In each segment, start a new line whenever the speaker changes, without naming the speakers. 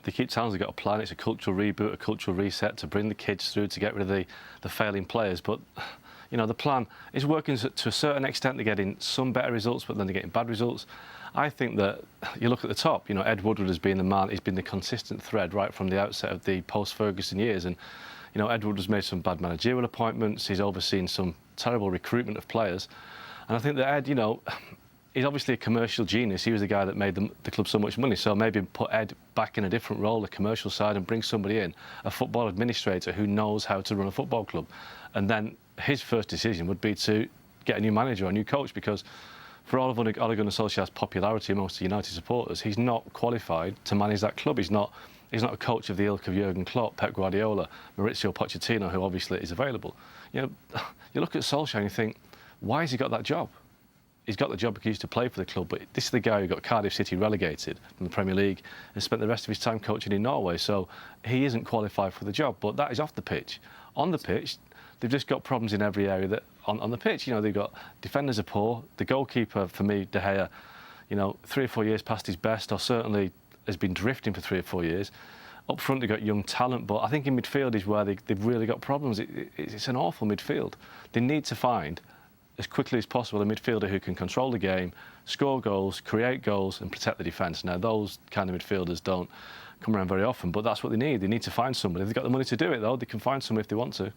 they keep telling us they've got a plan. It's a cultural reboot, a cultural reset to bring the kids through, to get rid of the failing players. But the plan is working to a certain extent. They're getting some better results, but then they're getting bad results. I think that you look at the top. Ed Woodward has been the man. He's been the consistent thread right from the outset of the post-Ferguson years. And Ed Woodward has made some bad managerial appointments. He's overseen some terrible recruitment of players. And I think that Ed, he's obviously a commercial genius. He was the guy that made the club so much money. So maybe put Ed back in a different role, the commercial side, and bring somebody in, a football administrator who knows how to run a football club. And then his first decision would be to get a new manager or a new coach, because for all of Ole Gunnar Solskjaer's popularity amongst the United supporters, he's not qualified to manage that club. He's not a coach of the ilk of Jurgen Klopp, Pep Guardiola, Maurizio Pochettino, who obviously is available. You look at Solskjaer and you think, why has he got that job? He's got the job because he used to play for the club, but this is the guy who got Cardiff City relegated from the Premier League and spent the rest of his time coaching in Norway. So he isn't qualified for the job, but that is off the pitch. On the pitch, they've just got problems in every area that on the pitch. They've got defenders are poor. The goalkeeper, for me, De Gea, 3 or 4 years past his best, or certainly has been drifting for 3 or 4 years. Up front, they've got young talent, but I think in midfield is where they've really got problems. It's an awful midfield. They need to find, as quickly as possible, a midfielder who can control the game, score goals, create goals, and protect the defence. Now, those kind of midfielders don't come around very often, but that's what they need. They need to find somebody. If they've got the money to do it, though, they can find somebody if they want to.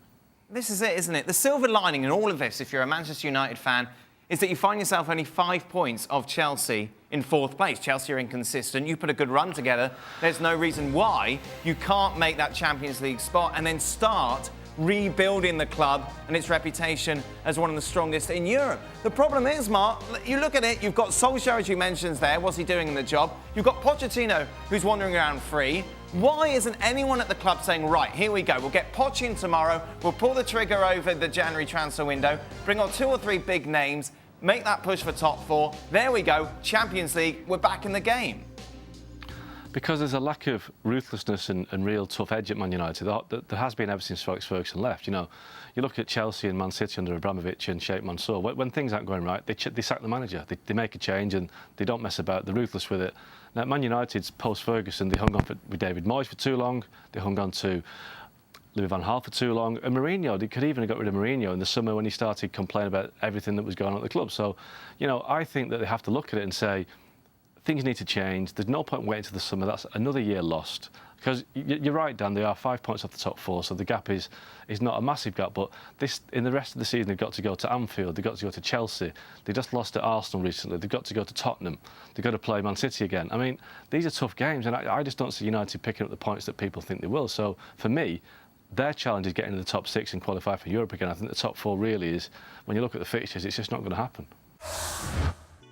This is it, isn't it? The silver lining in all of this, if you're a Manchester United fan, is that you find yourself only 5 points of Chelsea in 4th place. Chelsea are inconsistent. You put a good run together. There's no reason why you can't make that Champions League spot and then start rebuilding the club and its reputation as one of the strongest in Europe. The problem is, Mark, you look at it, you've got Solskjaer, as you mentioned there. What's he doing in the job? You've got Pochettino, who's wandering around free. Why isn't anyone at the club saying, right, here we go, we'll get Poch in tomorrow, we'll pull the trigger over the January transfer window, bring on 2 or 3 big names, make that push for top 4. There we go, Champions League, we're back in the game.
Because there's a lack of ruthlessness and real tough edge at Man United. There has been ever since Alex Ferguson left. You look at Chelsea and Man City under Abramovich and Sheikh Mansour. When things aren't going right, they sack the manager. They make a change and they don't mess about. They're ruthless with it. Now, Man United's post-Ferguson, they hung on with David Moyes for too long. They hung on to Louis van Gaal for too long. And Mourinho, they could even have got rid of Mourinho in the summer when he started complaining about everything that was going on at the club. So, I think that they have to look at it and say, things need to change. There's no point waiting till the summer. That's another year lost. Because you're right, Dan, they are 5 points off the top 4, so the gap is not a massive gap. But in the rest of the season, they've got to go to Anfield, they've got to go to Chelsea. They just lost to Arsenal recently. They've got to go to Tottenham. They've got to play Man City again. I mean, these are tough games, and I just don't see United picking up the points that people think they will. So, for me, their challenge is getting to the top 6 and qualify for Europe again. I think the top 4 really is, when you look at the fixtures, it's just not going to happen.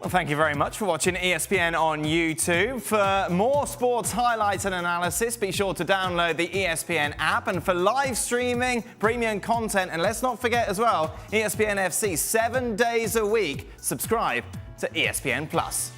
Well, thank you very much for watching ESPN on YouTube. For more sports highlights and analysis, be sure to download the ESPN app. And for live streaming, premium content, and let's not forget as well, ESPN FC 7 days a week. Subscribe to ESPN+.